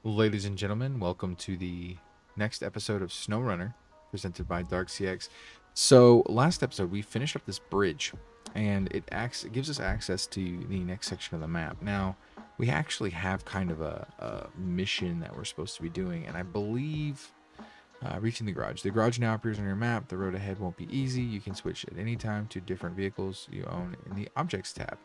Ladies and gentlemen, welcome to the next episode of SnowRunner, presented by DarkCX. So, last episode we finished up this bridge, and it gives us access to the next section of the map. Now, we actually have kind of a mission that we're supposed to be doing, and I believe reaching the garage. The garage now appears on your map. The road ahead won't be easy. You can switch at any time to different vehicles you own in the Objects tab.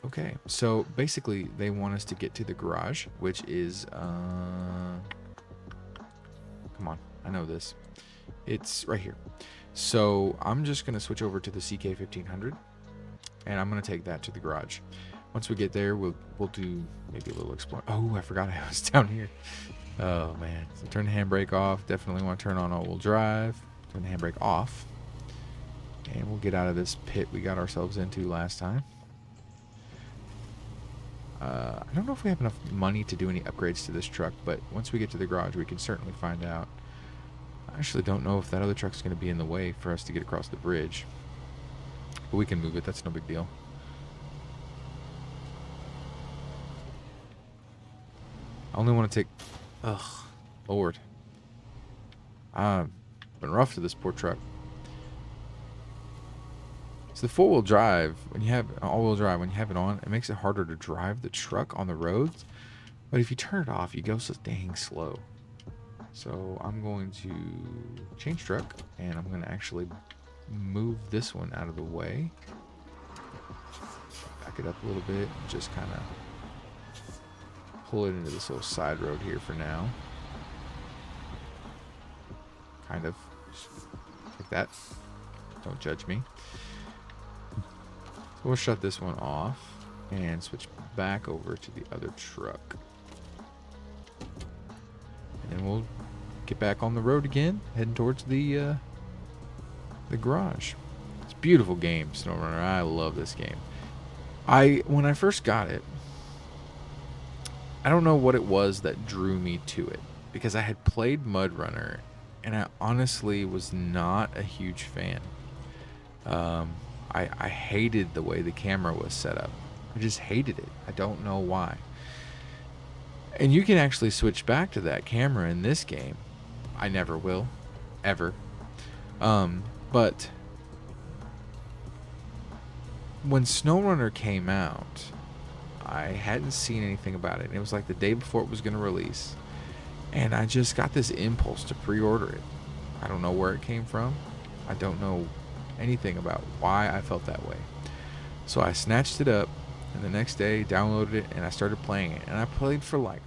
Okay, so basically they want us to get to the garage, which is, come on, I know this. It's right here. So I'm just going to switch over to the CK-1500, and I'm going to take that to the garage. Once we get there, we'll do maybe a little explore. Oh, I forgot I was down here. Oh, man. So turn the handbrake off. Definitely want to turn on all-wheel drive. Turn the handbrake off. And we'll get out of this pit we got ourselves into last time. I don't know if we have enough money to do any upgrades to this truck, but once we get to the garage, we can certainly find out. I actually don't know if that other truck's going to be in the way for us to get across the bridge. But we can move it. That's no big deal. I only want to take... Ugh, Lord. Been rough to this poor truck. So the four-wheel drive, when you have all-wheel drive, when you have it on, it makes it harder to drive the truck on the roads. But if you turn it off, you go so dang slow. So I'm going to change truck, and I'm going to actually move this one out of the way. Back it up a little bit, and just kind of pull it into this little side road here for now. Kind of like that. Don't judge me. We'll shut this one off and switch back over to the other truck. And then we'll get back on the road again, heading towards the garage. It's a beautiful game, SnowRunner. I love this game. When I first got it, I don't know what it was that drew me to it, because I had played Mud Runner and I honestly was not a huge fan. I hated the way the camera was set up. I just hated it. I don't know why. And you can actually switch back to that camera in this game. I never will. Ever. But when SnowRunner came out, I hadn't seen anything about it. And it was like the day before it was going to release. And I just got this impulse to pre-order it. I don't know where it came from. I don't know anything about why I felt that way. So I snatched it up, and the next day downloaded it, and I started playing it. And I played for like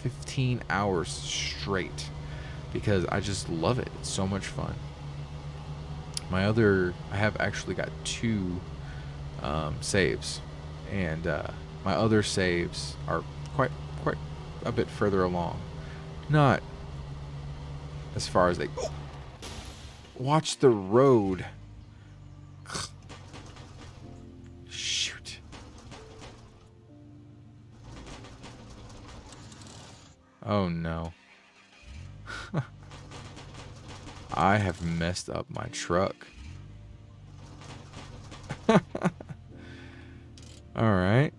15 hours straight because I just love it. It's so much fun. I have actually got two saves, and my other saves are quite a bit further along. Not as far as they... Oh! Watch the road. Shoot. Oh no. I have messed up my truck. Alright.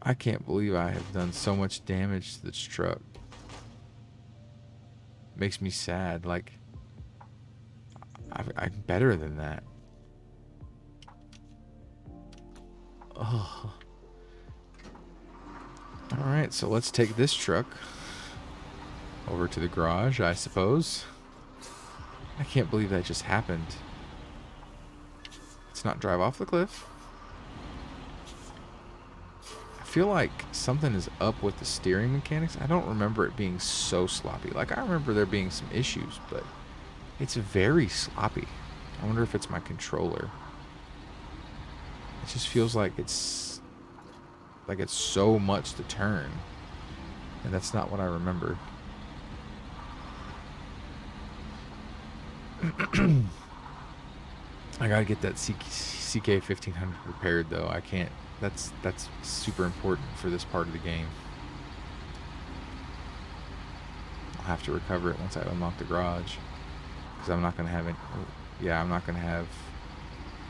I can't believe I have done so much damage to this truck. Makes me sad. Like, I'm better than that. Oh. Alright, so let's take this truck over to the garage, I suppose. I can't believe that just happened. Let's not drive off the cliff. I feel like something is up with the steering mechanics. I don't remember it being so sloppy. Like, I remember there being some issues, but it's very sloppy. I wonder if it's my controller. It just feels like it's so much to turn, and that's not what I remember. I gotta get that CK-1500 repaired though. I can't. That's super important for this part of the game. I'll have to recover it once I unlock the garage, because I'm not gonna have it. Yeah, I'm not gonna have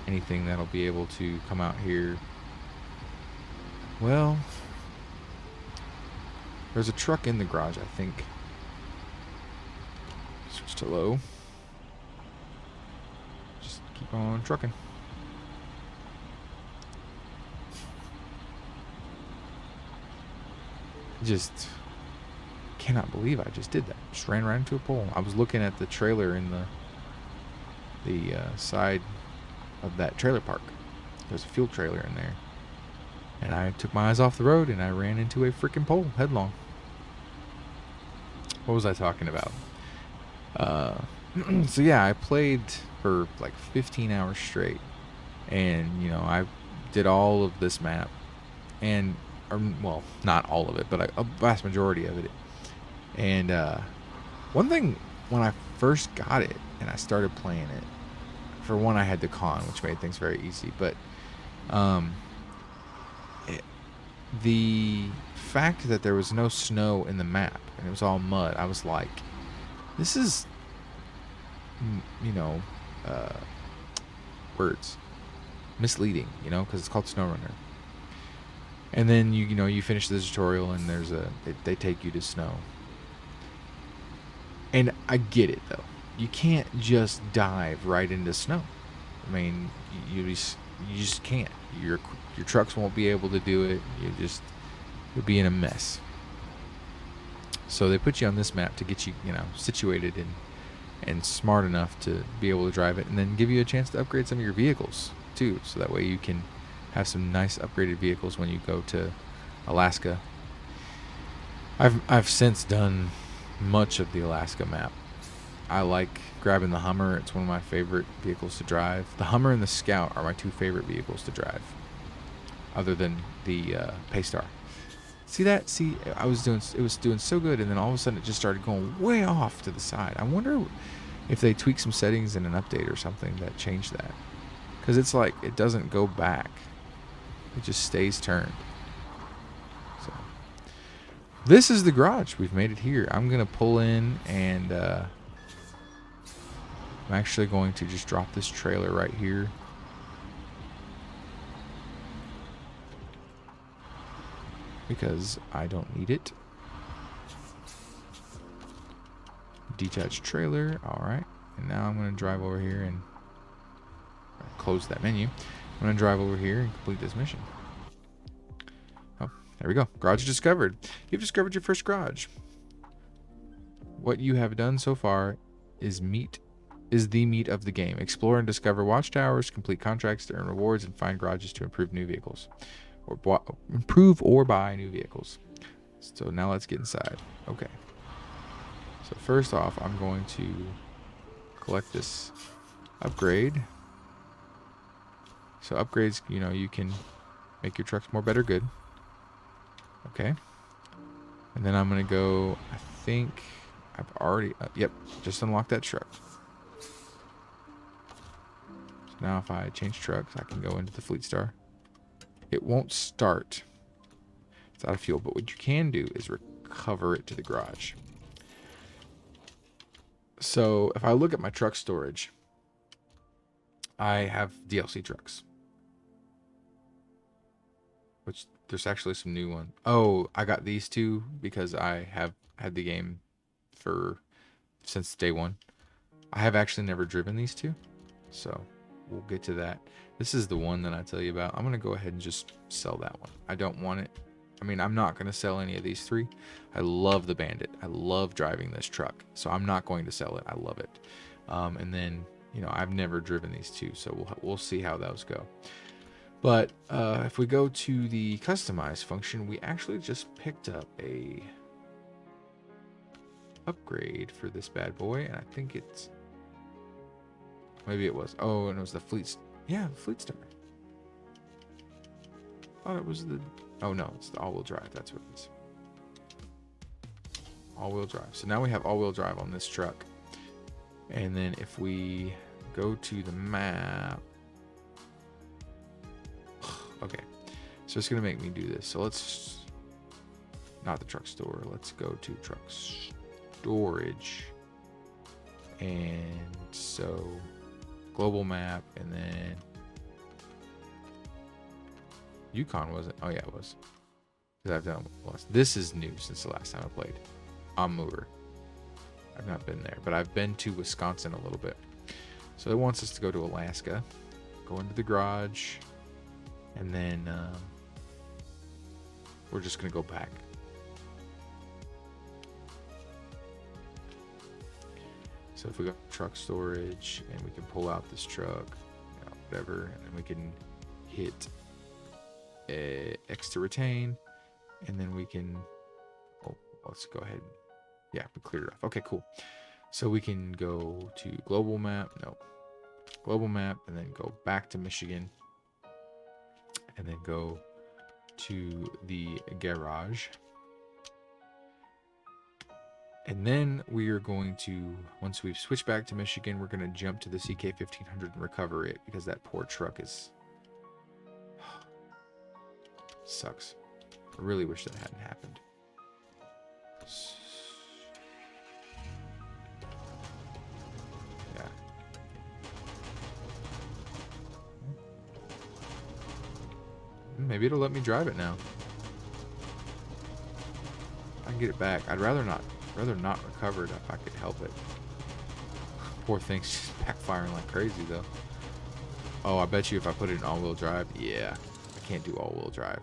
anything that'll be able to come out here. Well, There's a truck in the garage, I think. Switch to low. Just keep on trucking. Just cannot believe I just did that. Just ran right into a pole. I was looking at the trailer in the side of that trailer park. There's a fuel trailer in there. And I took my eyes off the road and I ran into a freaking pole headlong. What was I talking about? So yeah, I played for like 15 hours straight. And, you know, I did all of this map. And, well, not all of it, but a vast majority of it. And one thing, when I first got it and I started playing it, for one, I had the con, which made things very easy. But the fact that there was no snow in the map and it was all mud, I was like, this is, you know, words, misleading, you know, because it's called SnowRunner. And then you know you finish the tutorial and there's they take you to snow. And I get it though. You can't just dive right into snow. I mean, you just can't. Your trucks won't be able to do it. You'll be in a mess. So they put you on this map to get you, you know, situated and smart enough to be able to drive it, and then give you a chance to upgrade some of your vehicles too, so that way you can have some nice upgraded vehicles when you go to Alaska. I've since done much of the Alaska map. I like grabbing the Hummer. It's one of my favorite vehicles to drive. The Hummer and the Scout are my two favorite vehicles to drive, other than the Paystar. See that? See, it was doing so good, and then all of a sudden it just started going way off to the side. I wonder if they tweak some settings in an update or something that changed that, because it's like it doesn't go back. It just stays turned. So this is the garage. We've made it here. I'm gonna pull in, and I'm actually going to just drop this trailer right here. Because I don't need it. Detached trailer. Alright. And now I'm going to drive over here and close that menu. I'm going to drive over here and complete this mission. Oh, there we go. Garage discovered. You've discovered your first garage. What you have done so far is the meat of the game. Explore and discover watchtowers, complete contracts to earn rewards, and find garages to improve new vehicles. Or improve or buy new vehicles. So now let's get inside. Okay. So first off, I'm going to collect this upgrade. So upgrades, you know, you can make your trucks more, better, good. Okay. And then I'm going to go, I think I've already, yep, just unlocked that truck. So now if I change trucks, I can go into the Fleet Star. It won't start. It's out of fuel, but what you can do is recover it to the garage. So if I look at my truck storage, I have DLC trucks. Which there's actually some new ones. Oh, I got these two because I have had the game since day one. I have actually never driven these two, so we'll get to that. This is the one that I tell you about. I'm going to go ahead and just sell that one. I don't want it. I mean, I'm not going to sell any of these three. I love the Bandit. I love driving this truck. So I'm not going to sell it. I love it. And then, you know, I've never driven these two. So we'll see how those go. But if we go to the customize function, we actually just picked up a upgrade for this bad boy. And I think it's... Maybe it was... Oh, and it was the Fleet... Yeah, the Fleet Star. Thought it was the... Oh, no, it's the all-wheel drive. That's what it is. All-wheel drive. So now we have all-wheel drive on this truck. And then if we go to the map... Okay. So it's going to make me do this. So let's... Not the truck store. Let's go to truck storage. And so... Global map, and then Yukon wasn't. Oh yeah, it was. because I've done lost. This is new since the last time I played. On Mover. I've not been there, but I've been to Wisconsin a little bit. So it wants us to go to Alaska, go into the garage, and then we're just gonna go back. So if we go truck storage and we can pull out this truck, you know, whatever, and then we can hit X to retain, and then we can, oh, let's go ahead. Yeah, we cleared it off. Okay, cool. So we can go to global map, global map, and then go back to Michigan, and then go to the garage. And then we are going to, once we've switched back to Michigan, we're going to jump to the CK-1500 and recover it, because that poor truck is sucks. I really wish that hadn't happened. Yeah. Maybe it'll let me drive it now. I can get it back. I'd rather not recover it if I could help it. Poor thing's just backfiring like crazy though. Oh, I bet you if I put it in all-wheel drive, yeah, I can't do all-wheel drive.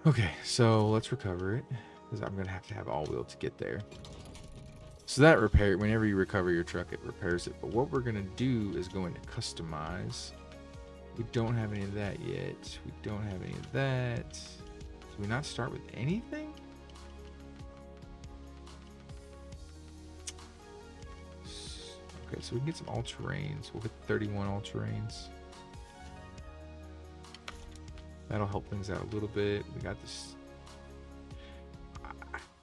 Okay, so let's recover it, because I'm gonna have to have all-wheel to get there. So that repair, whenever you recover your truck, it repairs it. But what we're gonna do is go into customize. We don't have any of that yet. We don't have any of that. Do we not start with anything? Okay, so we can get some all-terrains. We'll get 31 all-terrains. That'll help things out a little bit. We got this.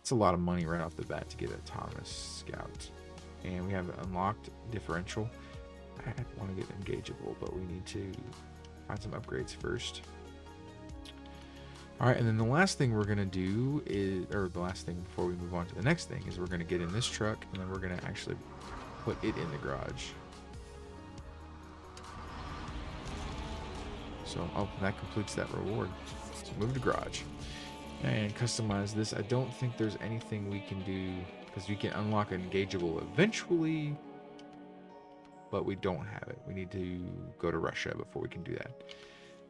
It's a lot of money right off the bat to get a Thomas Scout. And we have an unlocked differential. I want to get engageable, but we need to find some upgrades first. All right, and then the last thing we're going to do is, or the last thing before we move on to the next thing, is we're going to get in this truck, and then we're going to actually put it in the garage. So, oh, that completes that reward. So move to garage and customize this. I don't think there's anything we can do, because we can unlock an engageable eventually, but we don't have it. We need to go to Russia before we can do that.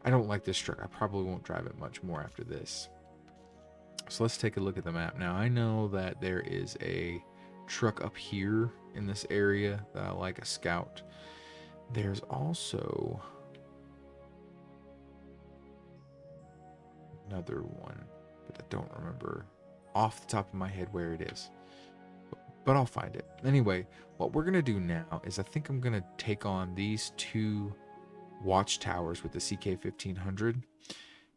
I don't like this truck. I probably won't drive it much more after this. So let's take a look at the map. Now I know that there is a truck up here in this area that I like, a Scout. There's also another one, but I don't remember off the top of my head where it is. But I'll find it. Anyway, what we're going to do now is I think I'm going to take on these two watchtowers with the CK-1500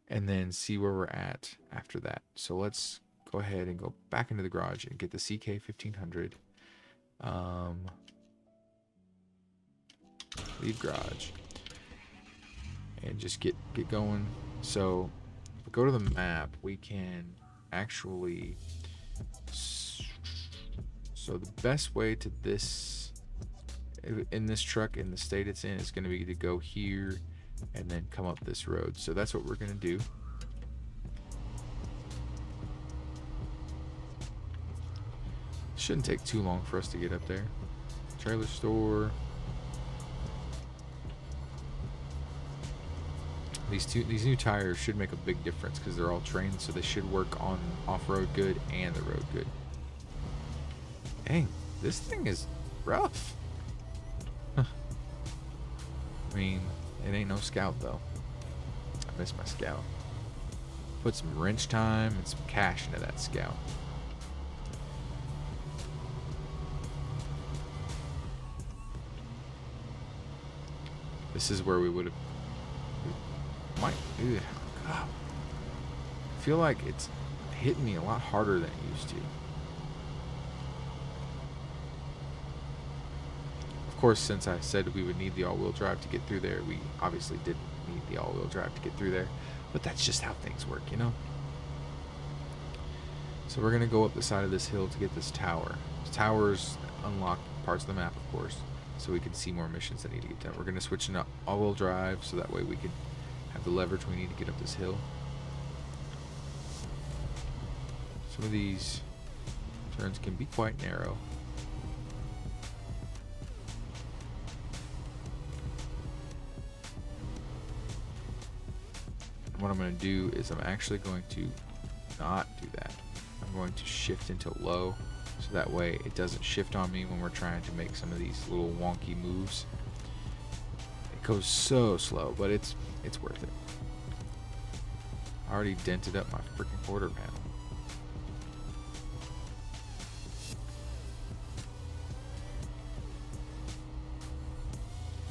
and then see where we're at after that. So let's go ahead and go back into the garage and get the CK-1500. Leave garage and just get going. So if we go to the map, we can actually, so the best way to this, in this truck, in the state it's in, is going to be to go here and then come up this road. So that's what we're going to do. Shouldn't take too long for us to get up there. Trailer store. These new tires should make a big difference because they're all trained, so they should work on off-road good and the road good. Dang, this thing is rough. Huh. I mean, it ain't no Scout though. I miss my Scout. Put some wrench time and some cash into that Scout. This is where we would have. God. I feel like it's hitting me a lot harder than it used to. Of course, since I said we would need the all-wheel drive to get through there, we obviously didn't need the all-wheel drive to get through there. But that's just how things work, you know? So we're going to go up the side of this hill to get this tower. This towers unlock parts of the map, of course, so we can see more missions that need to get done. We're going to switch into all-wheel drive so that way we can have the leverage we need to get up this hill. Some of these turns can be quite narrow. What I'm going to do is I'm actually going to not do that. I'm going to shift into low, so that way it doesn't shift on me when we're trying to make some of these little wonky moves. It goes so slow, but it's worth it. I already dented up my freaking quarter panel.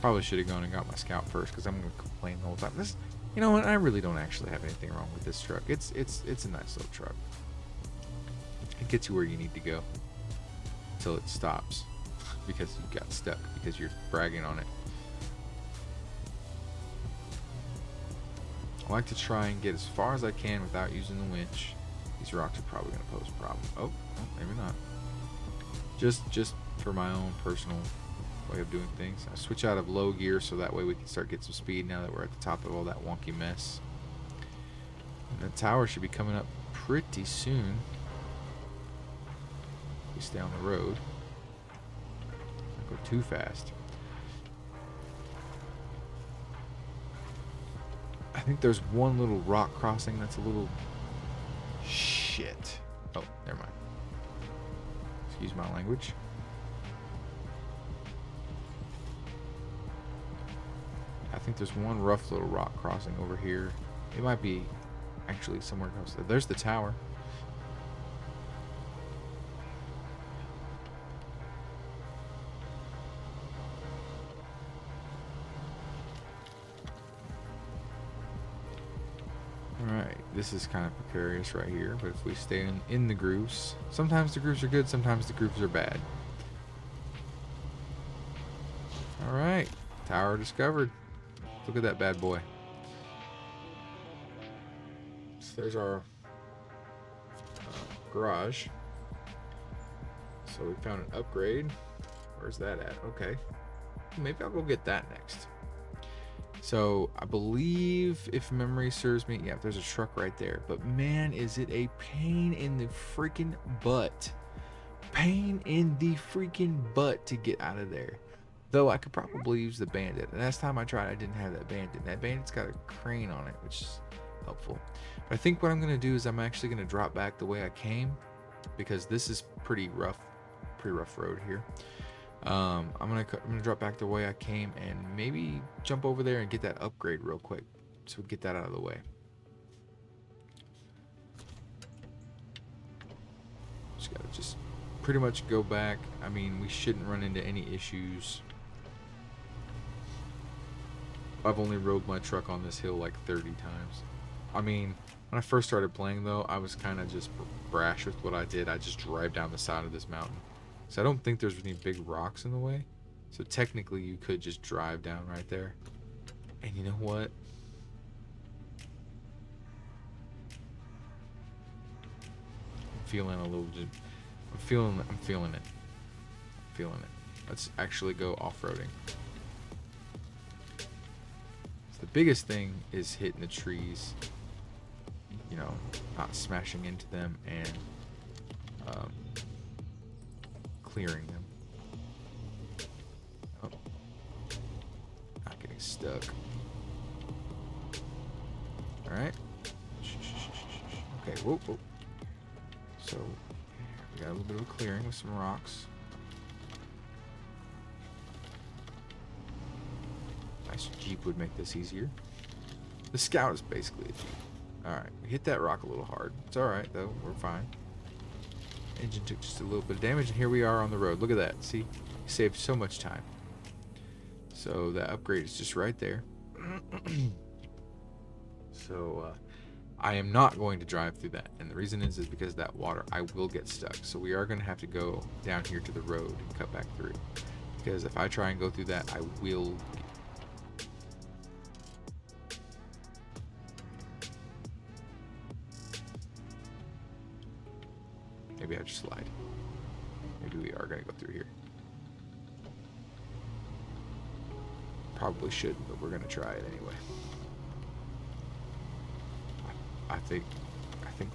Probably should have gone and got my Scout first, because I'm going to complain the whole time. This, you know what? I really don't actually have anything wrong with this truck. It's a nice little truck. It gets you where you need to go until it stops because you got stuck because you're bragging on it. I like to try and get as far as I can without using the winch. These rocks are probably going to pose a problem. Oh, maybe not. Just for my own personal way of doing things. I switch out of low gear so that way we can start getting some speed now that we're at the top of all that wonky mess. And the tower should be coming up pretty soon. We stay on the road. Don't go too fast. I think there's one little rock crossing that's a little shit. Oh, never mind. Excuse my language. I think there's one rough little rock crossing over here. It might be actually somewhere else. There's the tower. Alright, this is kind of precarious right here, but if we stay in the grooves, sometimes the grooves are good, sometimes the grooves are bad. Alright, tower discovered. Look at that bad boy. So there's our garage. So we found an upgrade. Where's that at? Okay. Maybe I'll go get that next. So I believe, if memory serves me, yeah, there's a truck right there. But man, is it a pain in the freaking butt. Pain in the freaking butt to get out of there. Though I could probably use the bandit. And last time I tried, I didn't have that bandit. That bandit's got a crane on it, which is helpful. But I think what I'm going to do is I'm actually going to drop back the way I came, because this is pretty rough road here. I'm gonna drop back the way I came and maybe jump over there and get that upgrade real quick, so we get that out of the way. Just pretty much go back. I mean, we shouldn't run into any issues. I've only rode my truck on this hill like 30 times. I mean, when I first started playing though, I was kind of just brash with what I did. I just drive down the side of this mountain. So I don't think there's any big rocks in the way. So technically you could just drive down right there. And you know what? I'm feeling a little bit, I'm feeling it. Let's actually go off-roading. So the biggest thing is hitting the trees, you know, not smashing into them, and clearing them. Oh, not getting stuck. All right. Okay. Whoa. So we got a little bit of a clearing with some rocks. Nice Jeep would make this easier. The Scout is basically a Jeep. Alright, we hit that rock a little hard. It's alright though, we're fine. Engine took just a little bit of damage, and here we are on the road. Look at that, see? We saved so much time. So that upgrade is just right there. So I am not going to drive through that, and the reason is because of that water. I will get stuck, so we are going to have to go down here to the road and cut back through, because if I try and go through that, I will maybe I just slide. Maybe we are going to go through here. Probably shouldn't, but we're going to try it anyway. I think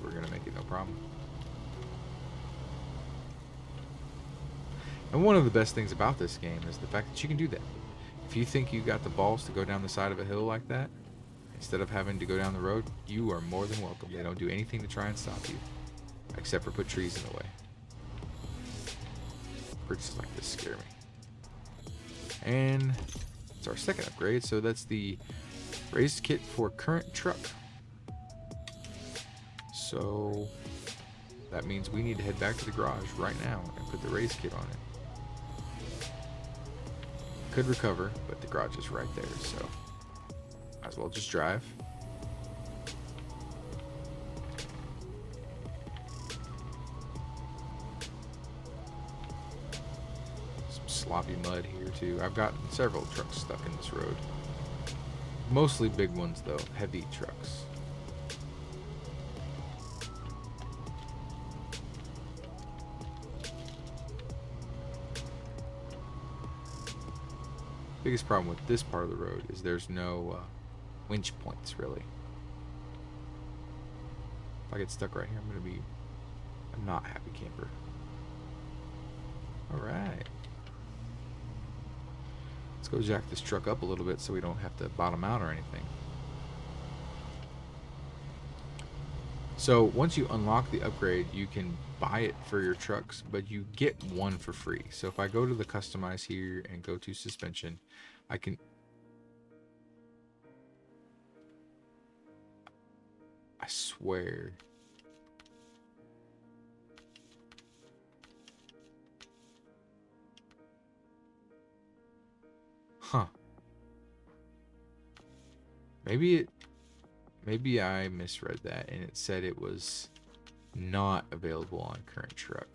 we're going to make it no problem. And one of the best things about this game is the fact that you can do that. If you think you got the balls to go down the side of a hill like that, instead of having to go down the road, you are more than welcome. They don't do anything to try and stop you, except for put trees in the way. Bridges like this scare me. And it's our second upgrade, so that's the raised kit for current truck. So that means we need to head back to the garage right now and put the raised kit on it. Could recover, but the garage is right there, so might as well just drive. Some sloppy mud here too. I've gotten several trucks stuck in this road. Mostly big ones though, heavy trucks. Biggest problem with this part of the road is there's no winch points, really. If I get stuck right here, I'm going to be a not happy camper. Alright. Let's go jack this truck up a little bit so we don't have to bottom out or anything. So once you unlock the upgrade, you can buy it for your trucks, but you get one for free. So if I go to the customize here and go to suspension, I swear. Huh. Maybe I misread that and it said it was not available on current truck.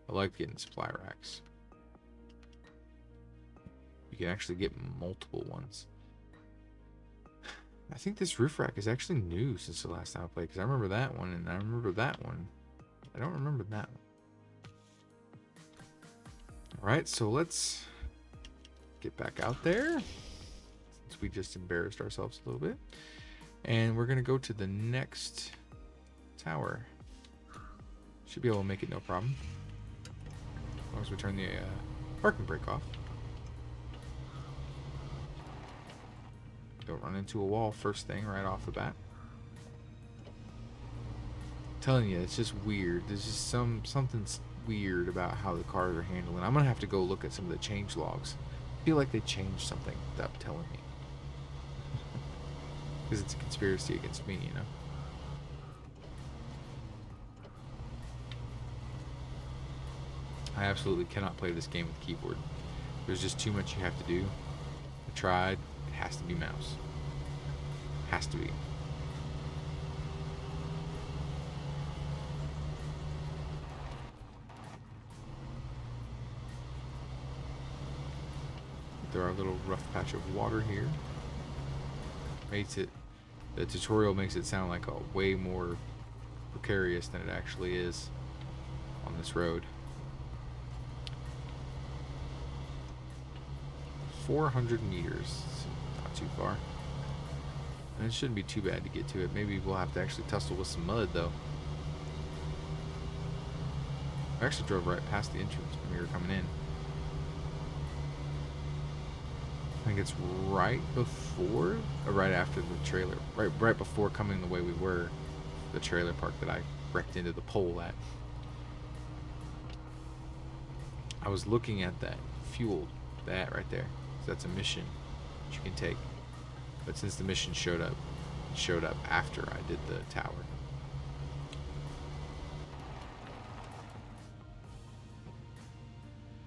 I like getting supply racks. You can actually get multiple ones. I think this roof rack is actually new since the last time I played, because I remember that one and I remember that one. I don't remember that one. Alright, so let's get back out there. Since we just embarrassed ourselves a little bit. And we're going to go to the next tower. Should be able to make it no problem. As long as we turn the parking brake off. Don't run into a wall first thing right off the bat. I'm telling you, it's just weird. There's just something's weird about how the cars are handling. I'm gonna have to go look at some of the change logs. I feel like they changed something without telling me. Because it's a conspiracy against me, you know. I absolutely cannot play this game with keyboard. There's just too much you have to do. I tried. It has to be mouse. Has to be. There are a little rough patch of water here. The tutorial makes it sound like a way more precarious than it actually is on this road. 400 meters, not too far. And it shouldn't be too bad to get to it. Maybe we'll have to actually tussle with some mud though. I actually drove right past the entrance when we were coming in. I think it's right before or right after the trailer, right before coming the way we were, the trailer park that I wrecked into the pole at. I was looking at that fuel, that right there. So that's a mission that you can take. But since the mission showed up, it showed up after I did the tower.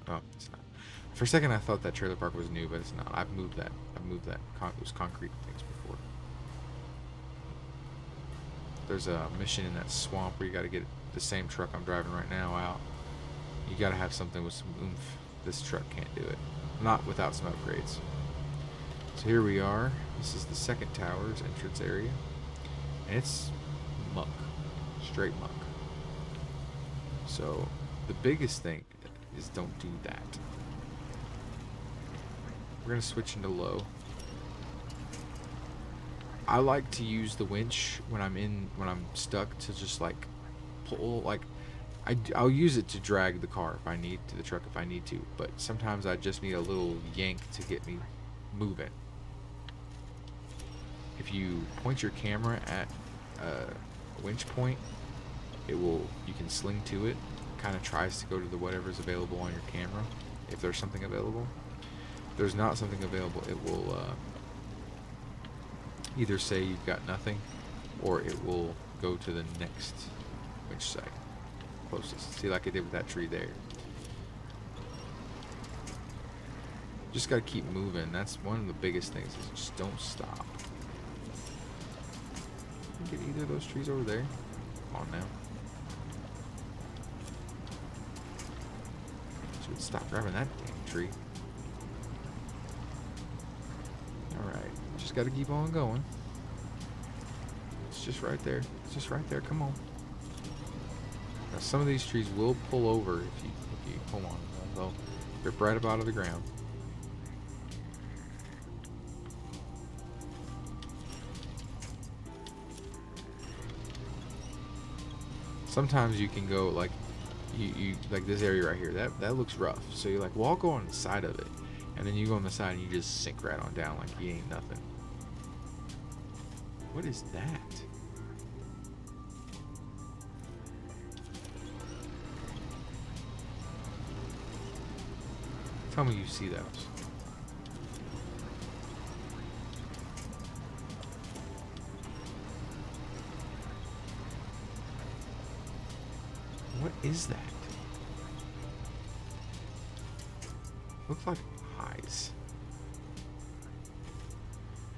Oh, it's not. For a second I thought that trailer park was new, but it's not. I've moved that. Those concrete things before. There's a mission in that swamp where you got to get the same truck I'm driving right now out. You got to have something with some oomph. This truck can't do it. Not without some upgrades. So here we are. This is the second tower's entrance area. And it's muck. Straight muck. So the biggest thing is don't do that. We're going to switch into low. I like to use the winch when I'm stuck to just like pull, like I'll use it to drag the car if I need to, the truck if I need to, but sometimes I just need a little yank to get me moving. If you point your camera at a winch point, you can sling to it. Kind of tries to go to the whatever's available on your camera, if there's something available. If there's not something available, it will either say you've got nothing, or it will go to the next winch site closest. See, like I did with that tree there. Just gotta keep moving. That's one of the biggest things, is just don't stop. Get either of those trees over there. Come on now. Should stop grabbing that damn tree. Alright. Just gotta keep on going. It's just right there. It's just right there. Come on. Now, some of these trees will pull over if you hold on. They'll rip right up out of the ground. Sometimes you can go like you like this area right here. That looks rough. So you're like, well, I'll go on the side of it, and then you go on the side and you just sink right on down like you ain't nothing. What is that? Tell me you see those. What is that? Looks like eyes.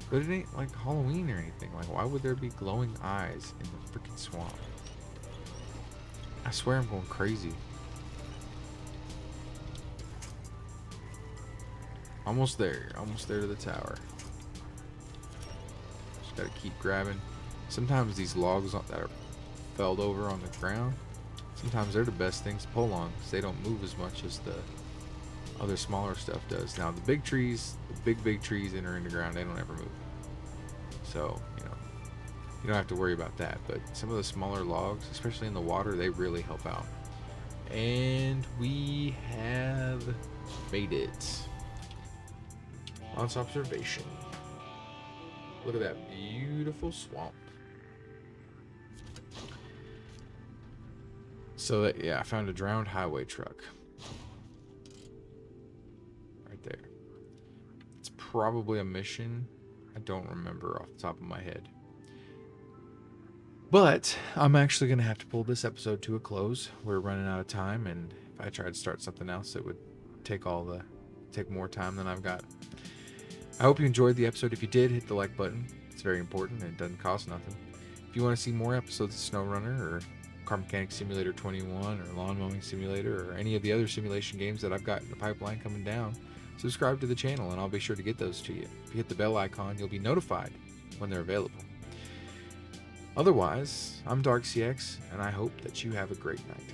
But it ain't like Halloween or anything. Like, why would there be glowing eyes in the freaking swamp? I swear I'm going crazy. Almost there. Almost there to the tower. Just gotta keep grabbing. Sometimes these logs that are felled over on the ground, sometimes they're the best things to pull on, because they don't move as much as the other smaller stuff does. Now the big trees, the big trees that are in the ground, they don't ever move. So, you know, you don't have to worry about that. But some of the smaller logs, especially in the water, they really help out. And we have made it. Launch observation. Look at that beautiful swamp. So that, yeah, I found a drowned highway truck. Right there. It's probably a mission. I don't remember off the top of my head. But I'm actually going to have to pull this episode to a close. We're running out of time, and if I tried to start something else, it would take more time than I've got. I hope you enjoyed the episode. If you did, hit the like button. It's very important, and it doesn't cost nothing. If you want to see more episodes of SnowRunner, or Car Mechanic Simulator 21, or Lawn Mowing Simulator, or any of the other simulation games that I've got in the pipeline coming down, subscribe to the channel, and I'll be sure to get those to you. If you hit the bell icon, you'll be notified when they're available. Otherwise, I'm DarkCX, and I hope that you have a great night.